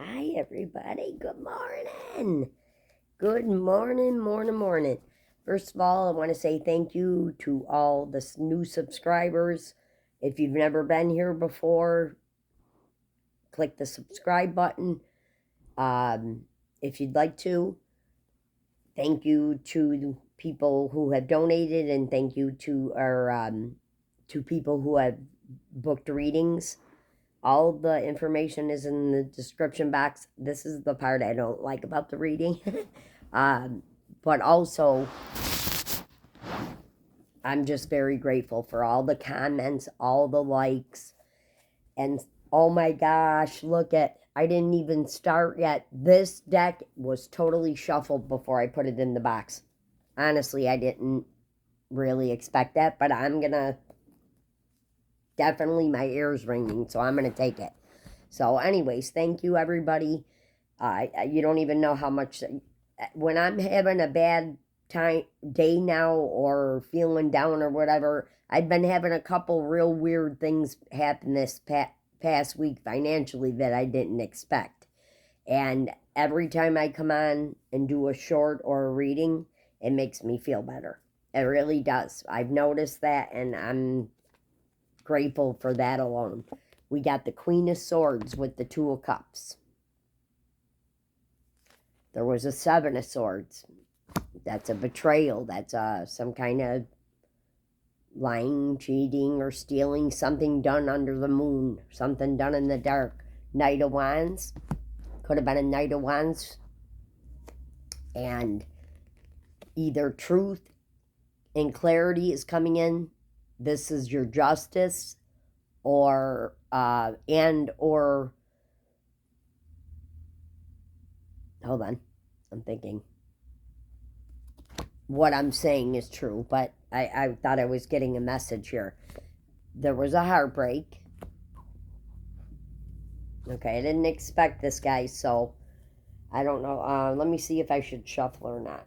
Hi, everybody. Good morning. Good morning. First of all, I want to say thank you to all the new subscribers. If you've never been here before, click the subscribe button. If you'd like to, thank you to people who have donated, and thank you to our to people who have booked readings. All the information is in the description box. This is the part I don't like about the reading. But also, I'm just very grateful for all the comments, all the likes, and oh my gosh, look at, I didn't even start yet. This deck was totally shuffled before I put it in the box. Honestly, I didn't really expect that, but I'm gonna, definitely my ears ringing, so I'm gonna take it. So anyways, thank you everybody. You don't even know how much, when I'm having a bad day now, or feeling down or whatever, I've been having a couple real weird things happen this past week financially that I didn't expect. And every time I come on and do a short or a reading, it makes me feel better. It really does. I've noticed that, and I'm grateful for that alone. We got the Queen of Swords with the Two of Cups. There was a Seven of Swords. That's a betrayal. That's some kind of lying, cheating, or stealing, something done under the moon, something done in the dark. Knight of Wands. Could have been a Knight of Wands. And either truth and clarity is coming in. This is your justice, or hold on, I'm thinking what I'm saying is true, but I thought I was getting a message here. There was a heartbreak. Okay, I didn't expect this, guy, so I don't know. Let me see if I should shuffle or not.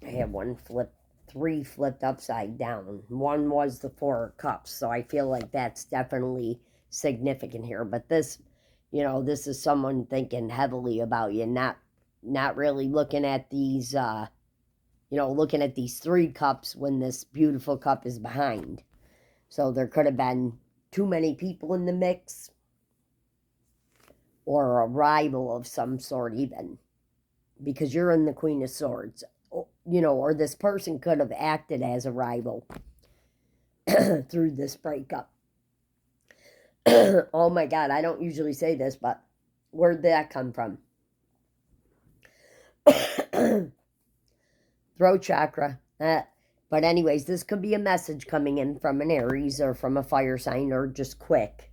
I have three flipped upside down. One was the Four of Cups, so I feel like that's definitely significant here. But this, this is someone thinking heavily about you, not really looking at these, looking at these three cups when this beautiful cup is behind. So there could have been too many people in the mix, or a rival of some sort, even, because you're in the Queen of Swords. Or this person could have acted as a rival through this breakup. Oh my God, I don't usually say this, but where'd that come from? Throat chakra. But anyways, this could be a message coming in from an Aries, or from a fire sign, or just quick.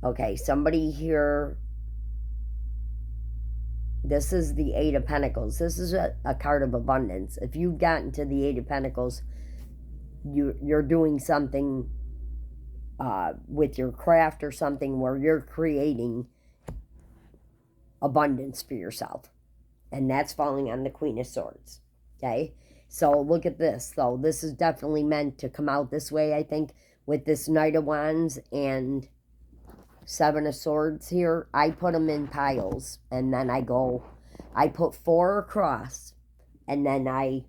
Okay, somebody here. This is the Eight of Pentacles. This is a card of abundance. If you've gotten to the Eight of Pentacles, you're doing something with your craft or something where you're creating abundance for yourself. And that's falling on the Queen of Swords. Okay? So look at this, though. This is definitely meant to come out this way, I think, with this Knight of Wands and Seven of Swords here. I put them in piles, and then I put four across, and then I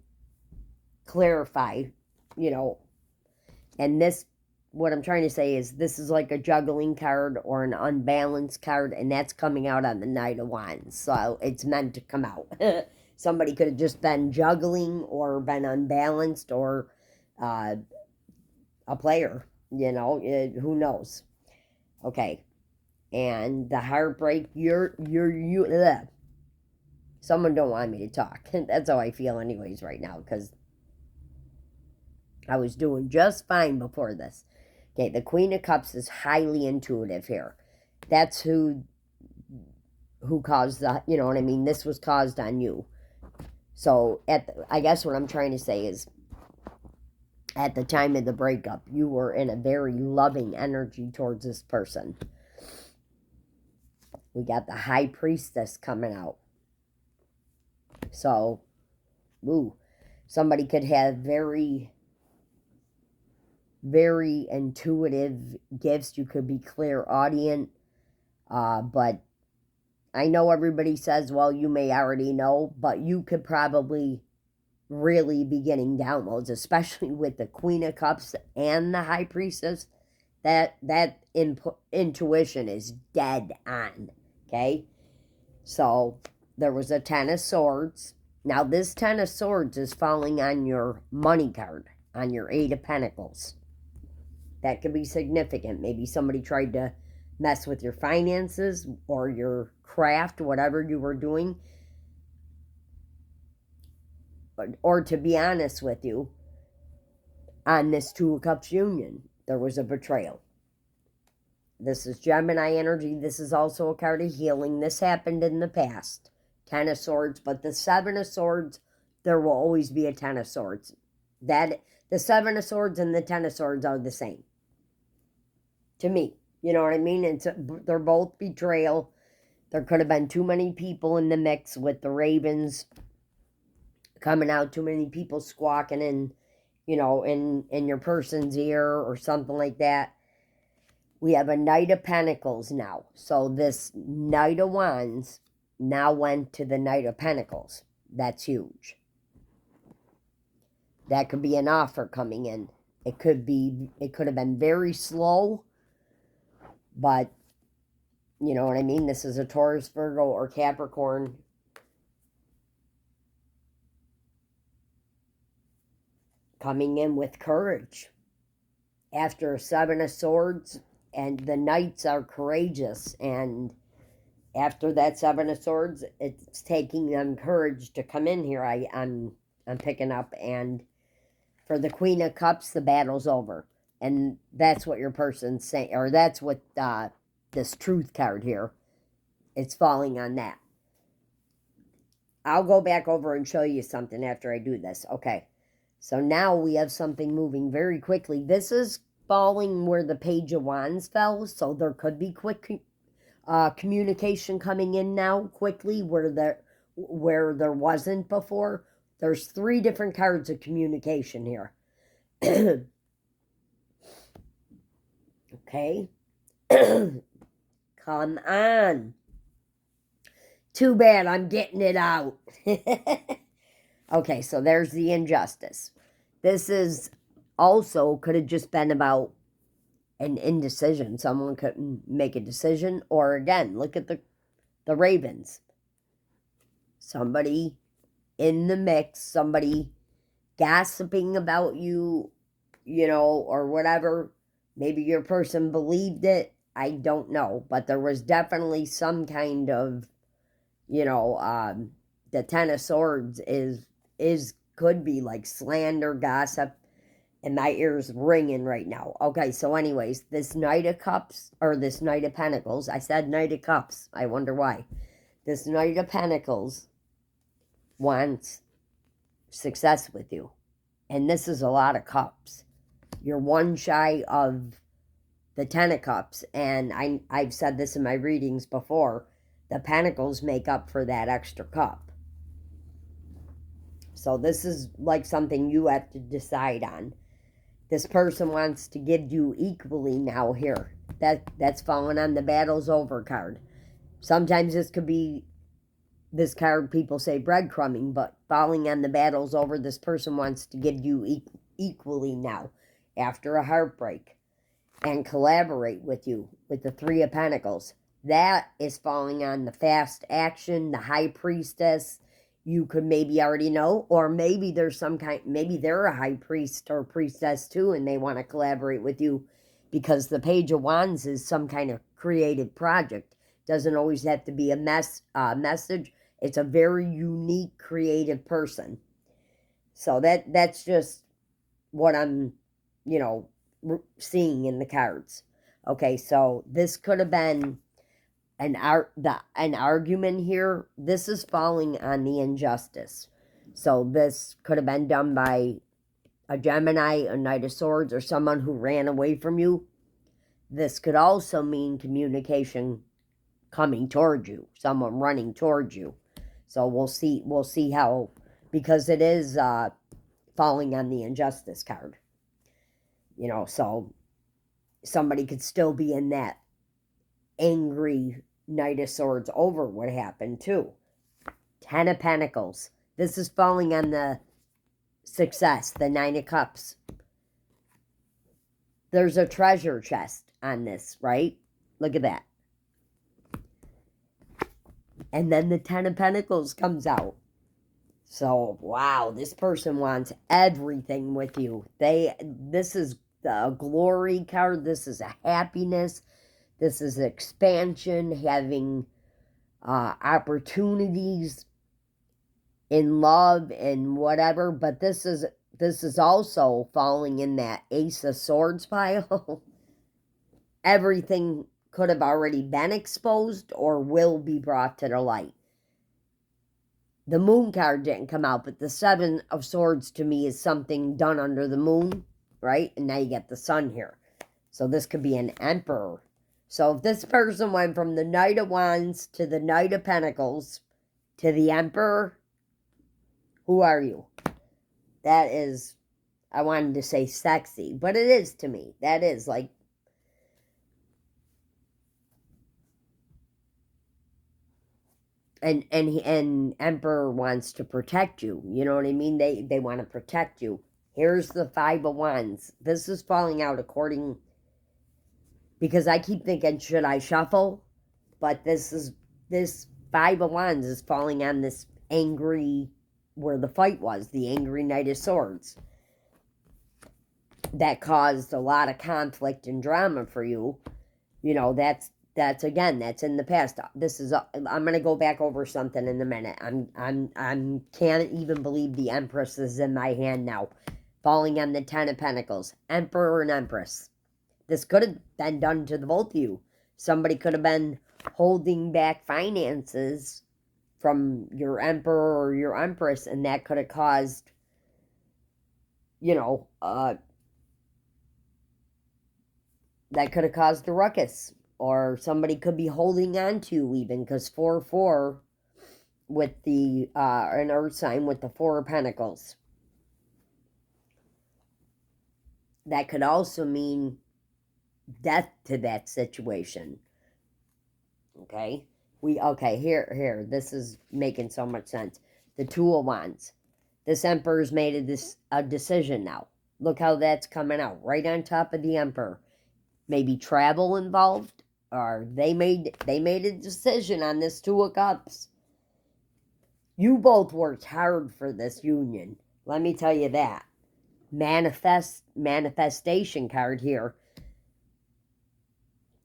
clarify, and this, what I'm trying to say is, this is like a juggling card or an unbalanced card, and that's coming out on the Knight of Wands, so it's meant to come out. Somebody could have just been juggling, or been unbalanced, or a player, who knows. Okay. And the heartbreak, ugh. Someone don't want me to talk. That's how I feel anyways right now, because I was doing just fine before this. Okay, the Queen of Cups is highly intuitive here. That's who caused the, you know what I mean? This was caused on you. So, I guess what I'm trying to say is, at the time of the breakup, you were in a very loving energy towards this person. We got the High Priestess coming out. So, somebody could have very, very intuitive gifts. You could be clairaudient. But I know everybody says, well, you may already know, but you could probably really be getting downloads, especially with the Queen of Cups and the High Priestess. That intuition is dead on, okay? So there was a Ten of Swords. Now this Ten of Swords is falling on your money card, on your Eight of Pentacles. That could be significant. Maybe somebody tried to mess with your finances or your craft, whatever you were doing. Or to be honest with you, on this Two of Cups union, there was a betrayal. This is Gemini energy. This is also a card of healing. This happened in the past. Ten of Swords. But the Seven of Swords, there will always be a Ten of Swords. The Seven of Swords and the Ten of Swords are the same. To me. You know what I mean? They're both betrayal. There could have been too many people in the mix with the ravens coming out. Too many people squawking in your person's ear or something like that. We have a Knight of Pentacles now. So this Knight of Wands now went to the Knight of Pentacles. That's huge. That could be an offer coming in. It could have been very slow, but you know what I mean? This is a Taurus, Virgo, or Capricorn. Coming in with courage. After a Seven of Swords, and the Knights are courageous, and after that Seven of Swords, it's taking them courage to come in here. I'm picking up, and for the Queen of Cups, the battle's over, and that's what your person's saying, or that's what this Truth card here, it's falling on that. I'll go back over and show you something after I do this. Okay, so now we have something moving very quickly. This is falling where the Page of Wands fell, so there could be quick communication coming in now quickly where there wasn't before. There's 3 different cards of communication here. Okay. Come on. Too bad I'm getting it out. Okay, so there's the Injustice. This is also could have just been about an indecision. Someone couldn't make a decision. Or again, look at the ravens. Somebody in the mix, somebody gossiping about you, or whatever. Maybe your person believed it. I don't know. But there was definitely some kind of, the Ten of Swords could be like slander, gossip. And my ear's ringing right now. Okay, so anyways, this Knight of Cups, or this Knight of Pentacles, I said Knight of Cups. I wonder why. This Knight of Pentacles wants success with you. And this is a lot of cups. You're one shy of the Ten of Cups. And I've said this in my readings before. The Pentacles make up for that extra cup. So this is like something you have to decide on. This person wants to give you equally now here. That's falling on the Battle's Over card. Sometimes this could be, this card people say breadcrumbing, but falling on the Battle's Over, this person wants to give you equally now after a heartbreak and collaborate with you with the Three of Pentacles. That is falling on the Fast Action, the High Priestess. You could maybe already know, or maybe there's maybe they're a high priest or priestess too, and they want to collaborate with you because the Page of Wands is some kind of creative project. Doesn't always have to be a message. It's a very unique, creative person. So that's just what I'm, seeing in the cards. Okay, so this could have been an argument here. This is falling on the Injustice. So this could have been done by a Gemini, a Knight of Swords, or someone who ran away from you. This could also mean communication coming towards you, someone running towards you. So we'll see how, because it is falling on the Injustice card. You know, so somebody could still be in that angry Knight of Swords over what happened too. 10 of Pentacles. This is falling on the success, the 9 of Cups. There's a treasure chest on this, right? Look at that. And then the 10 of Pentacles comes out. So, wow, this person wants everything with you. This is a glory card. This is a happiness. This is expansion, having opportunities in love and whatever. But this is also falling in that Ace of Swords pile. Everything could have already been exposed or will be brought to the light. The Moon card didn't come out, but the 7 of Swords to me is something done under the moon, right? And now you get the Sun here. So this could be an Emperor. So if this person went from the Knight of Wands to the Knight of Pentacles to the Emperor, who are you? That is, I wanted to say sexy, but it is to me. That is like, and Emperor wants to protect you. You know what I mean? They want to protect you. Here's the 5 of Wands. This is falling out according, because I keep thinking, should I shuffle? But this 5 of Wands is falling on this angry, where the fight was, the angry Knight of Swords. That caused a lot of conflict and drama for you. You know, that's again, that's in the past. I'm going to go back over something in a minute. I'm can't even believe the Empress is in my hand now. Falling on the 10 of Pentacles. Emperor and Empress. This could have been done to the both of you. Somebody could have been holding back finances from your Emperor or your Empress, and that could have caused, that could have caused a ruckus. Or somebody could be holding on to you even, because 4-4 with the, an earth sign with the 4 of Pentacles. That could also mean death to that situation. Okay? Here, this is making so much sense. The 2 of Wands. This Emperor's made a decision now. Look how that's coming out. Right on top of the Emperor. Maybe travel involved. Or they made a decision on this 2 of Cups. You both worked hard for this union. Let me tell you that. Manifestation card here.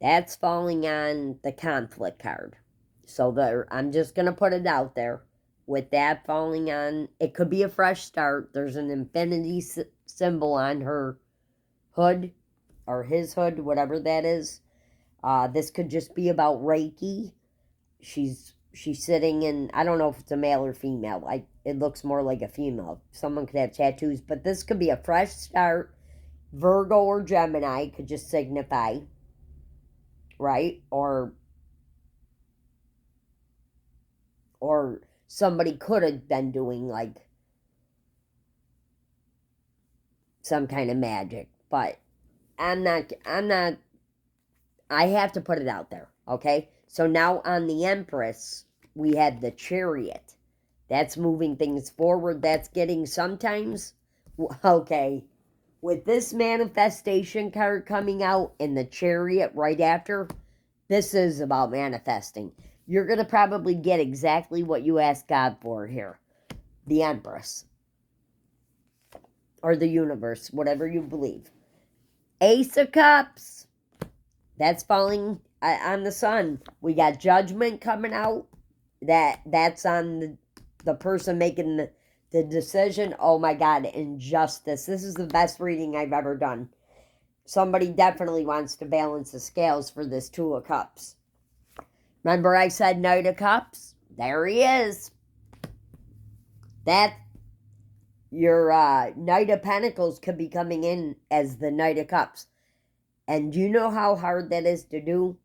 That's falling on the conflict card. So I'm just going to put it out there. With that falling on, it could be a fresh start. There's an infinity symbol on her hood, or his hood, whatever that is. This could just be about Reiki. She's sitting in, I don't know if it's a male or female. It looks more like a female. Someone could have tattoos, but this could be a fresh start. Virgo or Gemini could just signify, right? Or somebody could have been doing like some kind of magic, but I'm not, I have to put it out there, okay? So now on the Empress, we have the Chariot. That's moving things forward. That's getting sometimes, okay, with this manifestation card coming out and the Chariot right after, this is about manifesting. You're going to probably get exactly what you asked God for here. The Empress. Or the universe, whatever you believe. Ace of Cups. That's falling on the Sun. We got Judgment coming out. That's on the person making the decision. Oh my God, injustice. This is the best reading I've ever done. Somebody definitely wants to balance the scales for this 2 of Cups. Remember I said Knight of Cups? There he is. That, your Knight of Pentacles could be coming in as the Knight of Cups. And do you know how hard that is to do?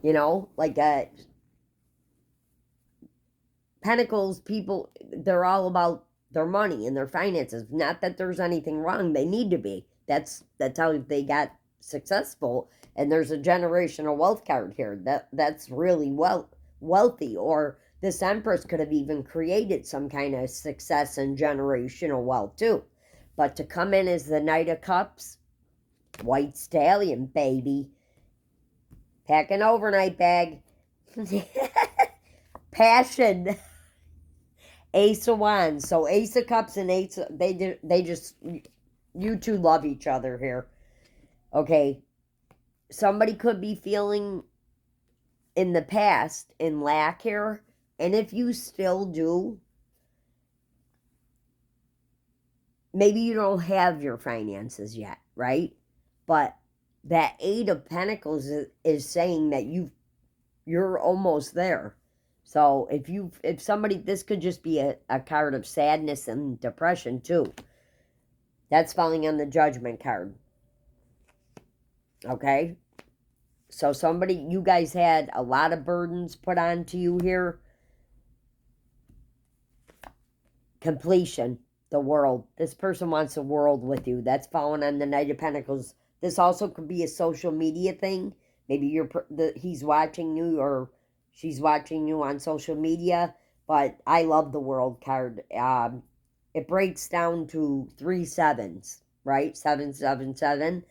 You know, like Pentacles people, they're all about their money and their finances. Not that there's anything wrong. They need to be. That's how they got successful. And there's a generational wealth card here. That's really wealthy. Or this Empress could have even created some kind of success and generational wealth too. But to come in as the Knight of Cups, white stallion, baby. Pack an overnight bag. Passion. Ace of Wands. So Ace of Cups and they just, you two love each other here. Okay. Somebody could be feeling in the past in lack here. And if you still do, maybe you don't have your finances yet, right? But that Eight of Pentacles is saying that you're almost there. So if somebody, this could just be a card of sadness and depression too. That's falling on the Judgment card. Okay? So you guys had a lot of burdens put onto you here. Completion, the world. This person wants a world with you. That's falling on the Knight of Pentacles. This also could be a social media thing. Maybe he's watching you or she's watching you on social media. But I love the World card. It breaks down to 3 sevens, right? 777.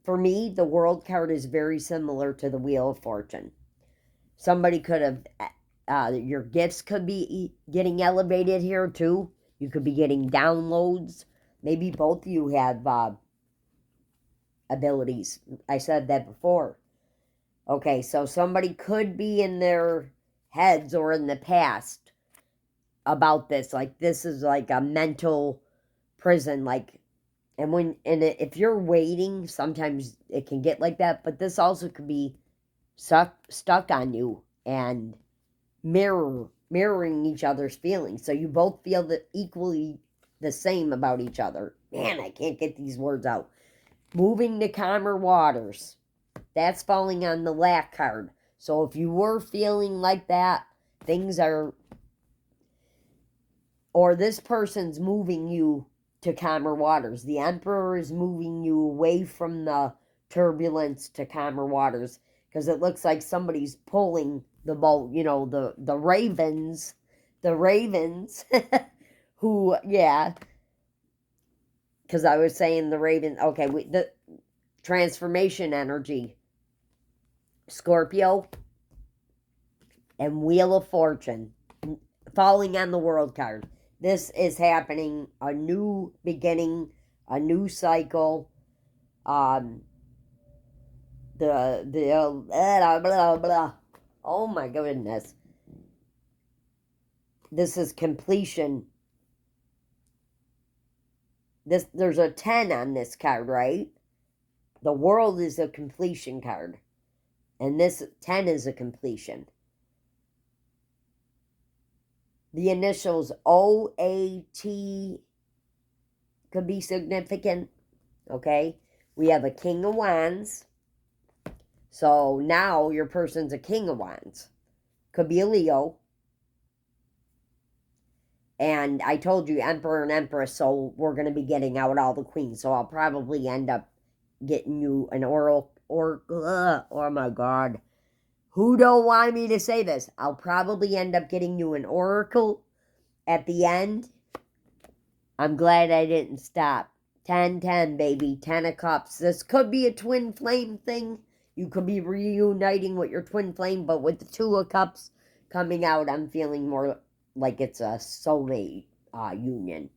For me, the World card is very similar to the Wheel of Fortune. Somebody could have, your gifts could be getting elevated here too. You could be getting downloads. Maybe both of you have abilities. I said that before. Okay, so somebody could be in their heads or in the past about this. Like, this is like a mental prison. Like, if you're waiting, sometimes it can get like that. But this also could be stuck on you and mirroring each other's feelings. So you both feel equally the same about each other. Man, I can't get these words out. Moving to calmer waters. That's falling on the lack card. So if you were feeling like that, things are, or this person's moving you to calmer waters. The Emperor is moving you away from the turbulence to calmer waters, because it looks like somebody's pulling the boat. You know, the ravens, who, yeah, because I was saying the raven. Okay, the transformation energy, Scorpio, and Wheel of Fortune, falling on the World card. This is happening, a new beginning, a new cycle. Blah, blah, blah. Oh my goodness. This is completion. There's a 10 on this card, right? The World is a completion card. And this 10 is a completion. The initials OAT could be significant. Okay? We have a King of Wands. So now your person's a King of Wands. Could be a Leo. And I told you, Emperor and Empress, so we're going to be getting out all the queens. So I'll probably end up getting you an oh my God. Who don't want me to say this? I'll probably end up getting you an oracle at the end. I'm glad I didn't stop. 10-10, baby. 10 of Cups. This could be a twin flame thing. You could be reuniting with your twin flame, but with the 2 of Cups coming out, I'm feeling more like it's a soulmate union.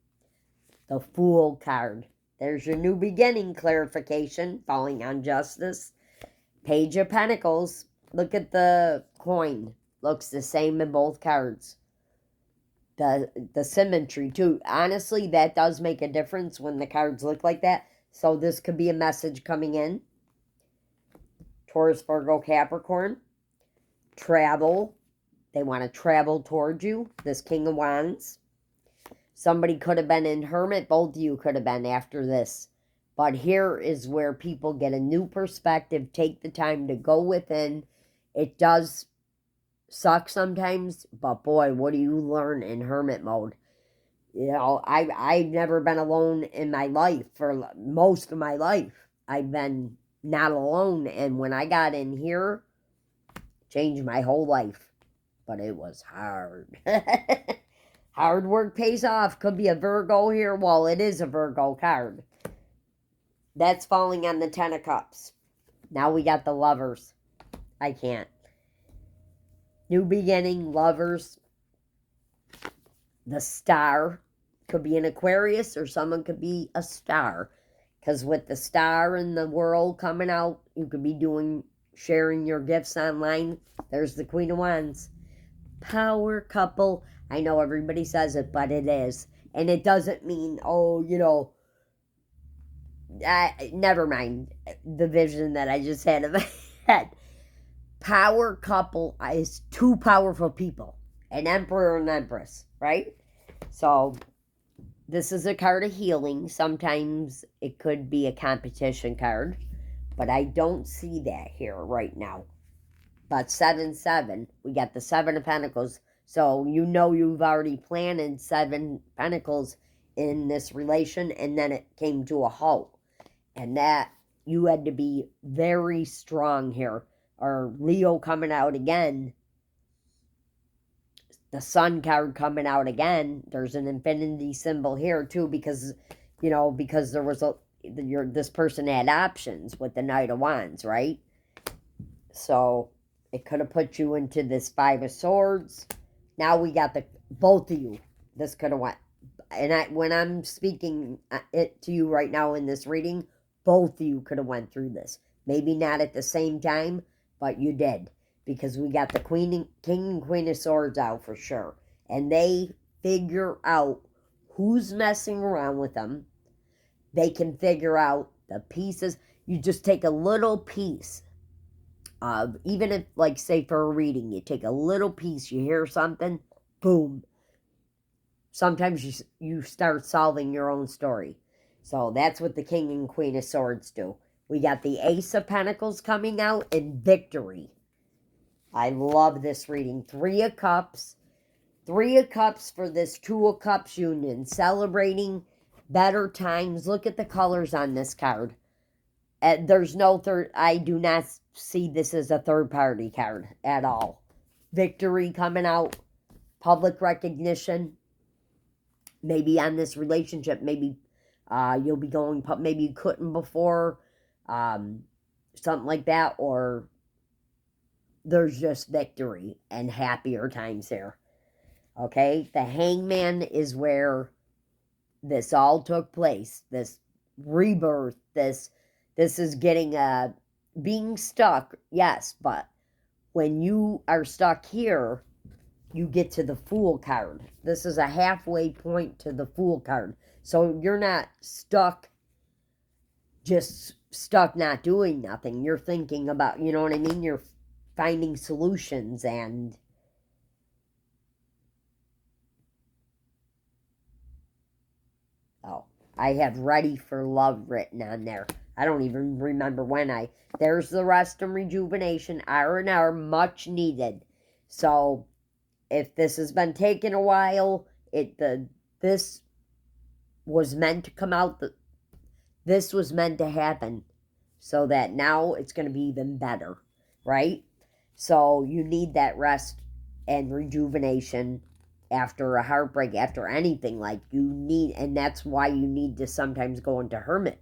The Fool card. There's your new beginning clarification, falling on Justice. Page of Pentacles. Look at the coin. Looks the same in both cards. The symmetry, too. Honestly, that does make a difference when the cards look like that. So this could be a message coming in. Taurus, Virgo, Capricorn. Travel. They want to travel towards you. This King of Wands. Somebody could have been in Hermit. Both of you could have been after this. But here is where people get a new perspective. Take the time to go within. It does suck sometimes, but boy, what do you learn in Hermit mode? You know, I've never been alone in my life for most of my life. I've been not alone, and when I got in here, changed my whole life. But it was hard. Hard work pays off. Could be a Virgo here. Well, it is a Virgo card. That's falling on the Ten of Cups. Now we got the Lovers. I can't. New beginning, Lovers. The Star. Could be an Aquarius, or someone could be a star. Because with the Star in the world coming out, you could be sharing your gifts online. There's the Queen of Wands. Power couple. I know everybody says it, but it is. And it doesn't mean, oh, you know, never mind the vision that I just had in my head. Power couple is two powerful people. An emperor and empress, right? So this is a card of healing. Sometimes it could be a competition card, but I don't see that here right now. But 7-7, we got the Seven of Pentacles. So you know you've already planted 7 Pentacles in this relation, and then it came to a halt. And that, you had to be very strong here. Or Leo coming out again. The Sun card coming out again. There's an infinity symbol here too, because, you know, because there was this person had options with the Knight of Wands, right? So it could have put you into this Five of Swords. Now we got both of you. This could have went. And when I'm speaking it to you right now in this reading, both of you could have went through this. Maybe not at the same time, but you did. Because we got the King and Queen of Swords out for sure. And they figure out who's messing around with them. They can figure out the pieces. You just take a little piece. Even if, like, say for a reading, you take a little piece, you hear something, boom. Sometimes you start solving your own story. So that's what the King and Queen of Swords do. We got the Ace of Pentacles coming out and Victory. I love this reading. 3 of Cups. 3 of Cups for this 2 of Cups union. Celebrating better times. Look at the colors on this card. There's no third. I do not see this as a third party card at all. Victory coming out. Public recognition. Maybe on this relationship. Maybe you'll be going. Maybe you couldn't before. Something like that. Or there's just victory and happier times here. Okay? The Hangman is where this all took place. This rebirth. This is getting being stuck, yes, but when you are stuck here, you get to the Fool card. This is a halfway point to the Fool card. So you're not stuck, just stuck not doing nothing. You're thinking about, you know what I mean? You're finding solutions and I have ready for love written on there. I don't even remember when there's the rest and rejuvenation, R&R, much needed. So if this has been taking a while, this was meant to come out, this was meant to happen so that now it's going to be even better, right? So you need that rest and rejuvenation after a heartbreak, after anything, like you need, and that's why you need to sometimes go into hermit.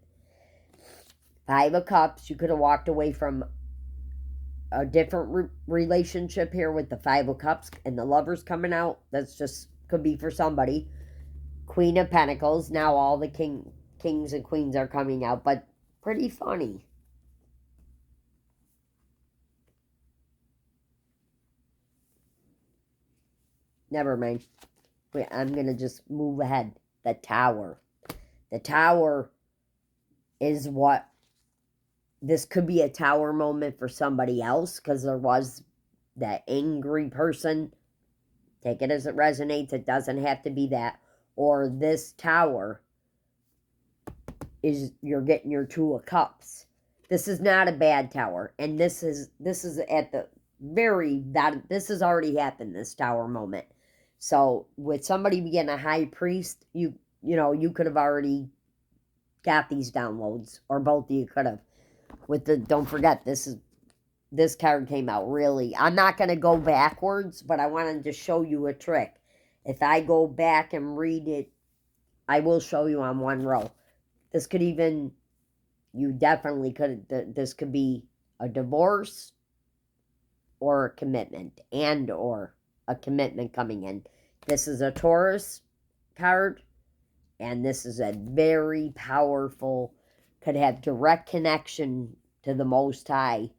5 of Cups, you could have walked away from a different relationship here with the 5 of Cups and the Lovers coming out. That's just, could be for somebody. Queen of Pentacles, now all the kings and queens are coming out, but pretty funny. Never mind. Wait, I'm going to just move ahead. The Tower. The Tower is what... This could be a Tower moment for somebody else, because there was that angry person. Take it as it resonates. It doesn't have to be that. Or this Tower is you're getting your 2 of Cups. This is not a bad Tower. And this is at the very... this has already happened, this Tower moment. So with somebody being a high priest, you know, you could have already got these downloads, or both of you could have. With the, don't forget, this card came out really. I'm not going to go backwards, but I wanted to show you a trick. If I go back and read it, I will show you on one row. This could even, you definitely could, this could be a divorce or a commitment, and or a commitment coming in. This is a Taurus card, and this is a very powerful, could have direct connection to the Most High.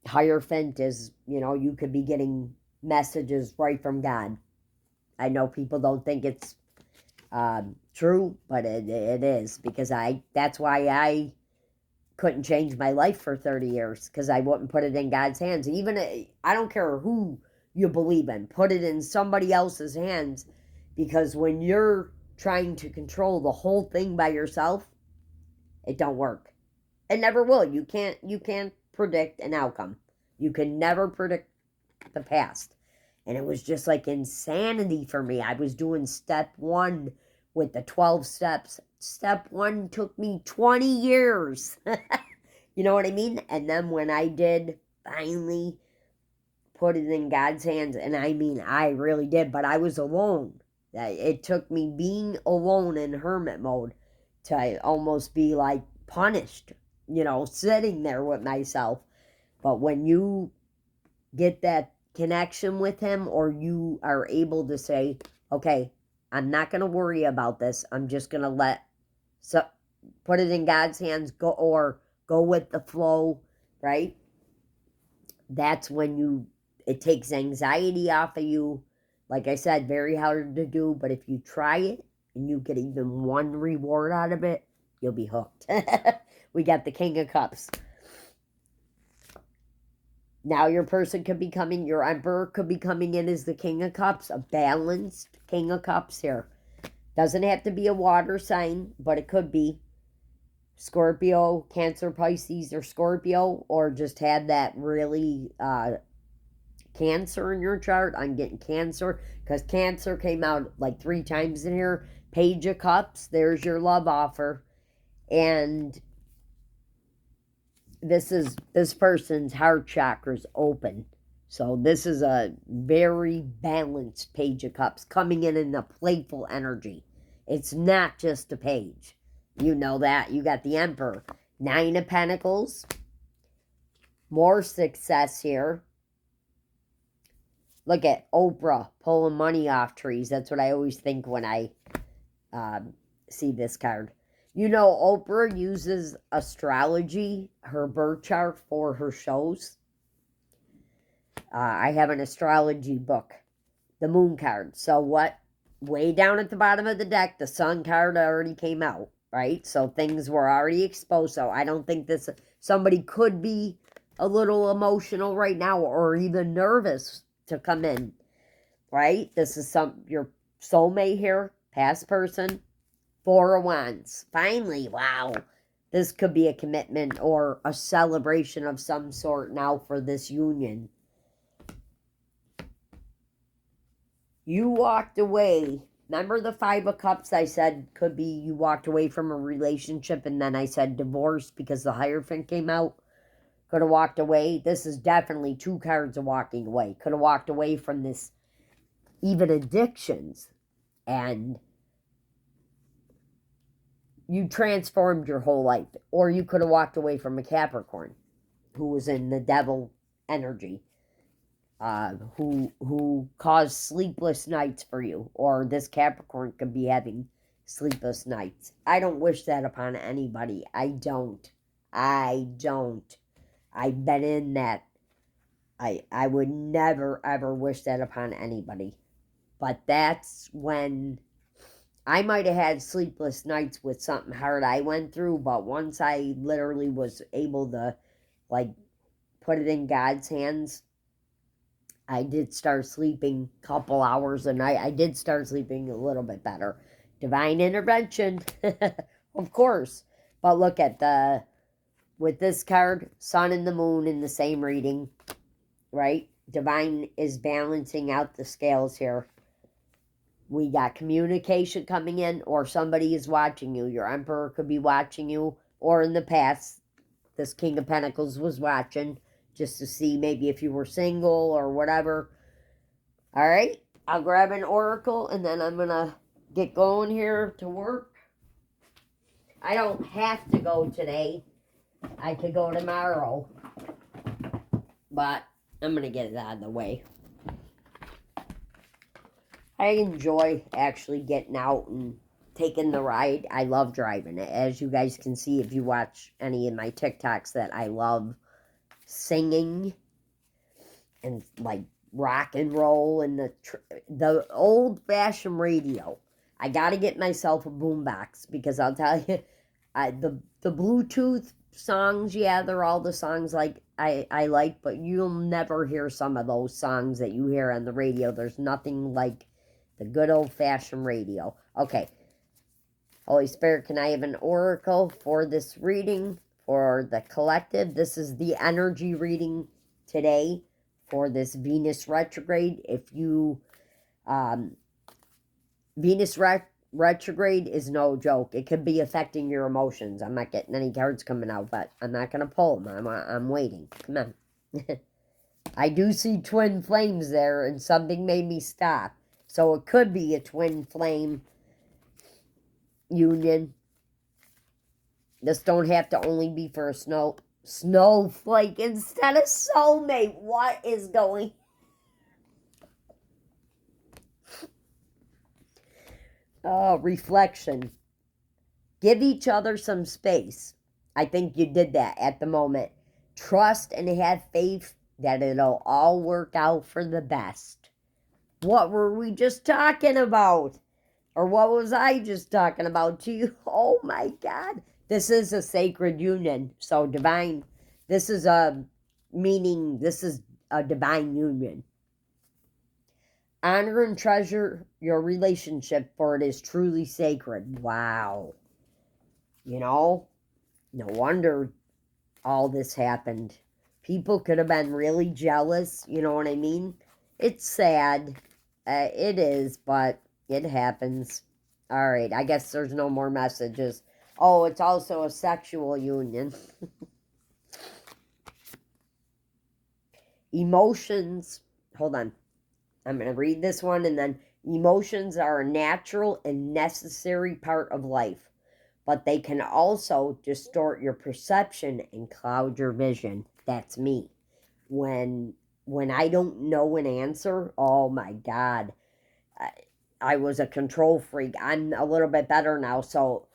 Hierophant is, you know, you could be getting messages right from God. I know people don't think it's true, but it is, because that's why I couldn't change my life for 30 years, because I wouldn't put it in God's hands. Even, I don't care who you believe in, put it in somebody else's hands, because when you're trying to control the whole thing by yourself, it don't work. It never will. You can't predict an outcome. You can never predict the past. And it was just like insanity for me. I was doing step 1 with the 12 steps. Step 1 took me 20 years. You know what I mean? And then when I did finally put it in God's hands, and I mean, I really did, but I was alone. It took me being alone in hermit mode to almost be like punished, you know, sitting there with myself. But when you get that connection with him, or you are able to say, okay, I'm not going to worry about this. I'm just going to put it in God's hands, or go with the flow, right? That's when it takes anxiety off of you. Like I said, very hard to do, but if you try it and you get even one reward out of it, you'll be hooked. We got the King of Cups. Now your person could be coming, your Emperor could be coming in as the King of Cups, a balanced King of Cups here. Doesn't have to be a water sign, but it could be Scorpio, Cancer, Pisces, or Scorpio, or just had that really Cancer in your chart. I'm getting Cancer, because Cancer came out like 3 times in here. Page of Cups, there's your love offer. And this person's heart chakra's open. So this is a very balanced Page of Cups, coming in a playful energy. It's not just a page. You know that. You got the Emperor. 9 of Pentacles. More success here. Look at Oprah pulling money off trees. That's what I always think when I see this card. You know, Oprah uses astrology, her birth chart, for her shows. I have an astrology book, the moon card. So what? Way down at the bottom of the deck, the sun card already came out, right? So things were already exposed. So I don't think somebody could be a little emotional right now, or even nervous to come in, right? This is your soulmate here, past person. 4 of Wands. Finally, wow. This could be a commitment or a celebration of some sort now for this union. You walked away. Remember the 5 of Cups I said could be you walked away from a relationship, and then I said divorce because the Hierophant came out? Could have walked away. This is definitely 2 cards of walking away. Could have walked away from this, even addictions, and you transformed your whole life. Or you could have walked away from a Capricorn who was in the devil energy, who caused sleepless nights for you. Or this Capricorn could be having sleepless nights. I don't wish that upon anybody. I don't. I've been in that. I would never, ever wish that upon anybody. But that's when I might have had sleepless nights with something hard I went through, but once I literally was able to, like, put it in God's hands, I did start sleeping a couple hours a night. I did start sleeping a little bit better. Divine intervention, of course. But look at with this card, Sun and the Moon in the same reading, right? Divine is balancing out the scales here. We got communication coming in, or somebody is watching you. Your Emperor could be watching you, or in the past, this King of Pentacles was watching just to see maybe if you were single or whatever. All right, I'll grab an oracle, and then I'm going to get going here to work. I don't have to go today. I could go tomorrow, but I'm going to get it out of the way. I enjoy actually getting out and taking the ride. I love driving it. As you guys can see if you watch any of my TikToks, that I love singing and like rock and roll and the old-fashioned radio. I got to get myself a boombox because I'll tell you, the Bluetooth songs, yeah, they're all the songs like I like, but you'll never hear some of those songs that you hear on the radio. There's nothing like the good old-fashioned radio. Okay. Holy Spirit, can I have an oracle for this reading for the collective? This is the energy reading today for this Venus retrograde. If you, Venus retrograde is no joke. It could be affecting your emotions. I'm not getting any cards coming out, but I'm not going to pull them. I'm waiting. Come on. I do see twin flames there, and something made me stop. So it could be a twin flame union. This don't have to only be for a snowflake instead of soulmate. What is going? Oh, reflection. Give each other some space. I think you did that at the moment. Trust and have faith that it'll all work out for the best. What were we just talking about? Or what was I just talking about to you? Oh my God. This is a sacred union. So divine. This is a divine union. Honor and treasure your relationship, for it is truly sacred. Wow. You know, no wonder all this happened. People could have been really jealous. You know what I mean? It's sad. It is, but it happens. All right, I guess there's no more messages. Oh, it's also a sexual union. Emotions. Hold on. I'm going to read this one, and then emotions are a natural and necessary part of life, but they can also distort your perception and cloud your vision. That's me. When I don't know an answer, oh my God. I was a control freak. I'm a little bit better now, so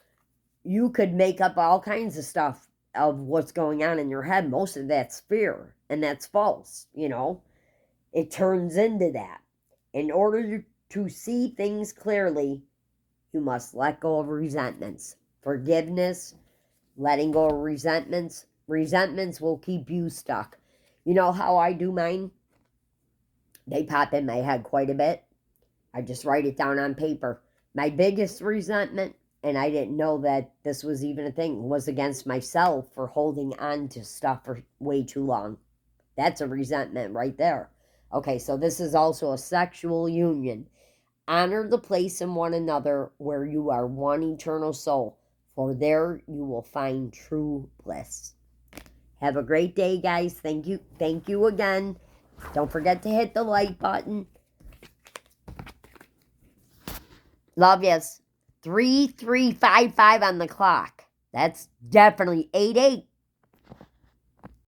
you could make up all kinds of stuff of what's going on in your head. Most of that's fear, and that's false, you know. It turns into that. In order to see things clearly, you must let go of resentments. Forgiveness, letting go of resentments. Resentments will keep you stuck. You know how I do mine? They pop in my head quite a bit. I just write it down on paper. My biggest resentment, and I didn't know that this was even a thing, was against myself for holding on to stuff for way too long. That's a resentment right there. Okay, so this is also a sexual union. Honor the place in one another where you are one eternal soul, for there you will find true bliss. Have a great day, guys. Thank you. Thank you again. Don't forget to hit the like button. Love yous. 3355 on the clock. That's definitely 88.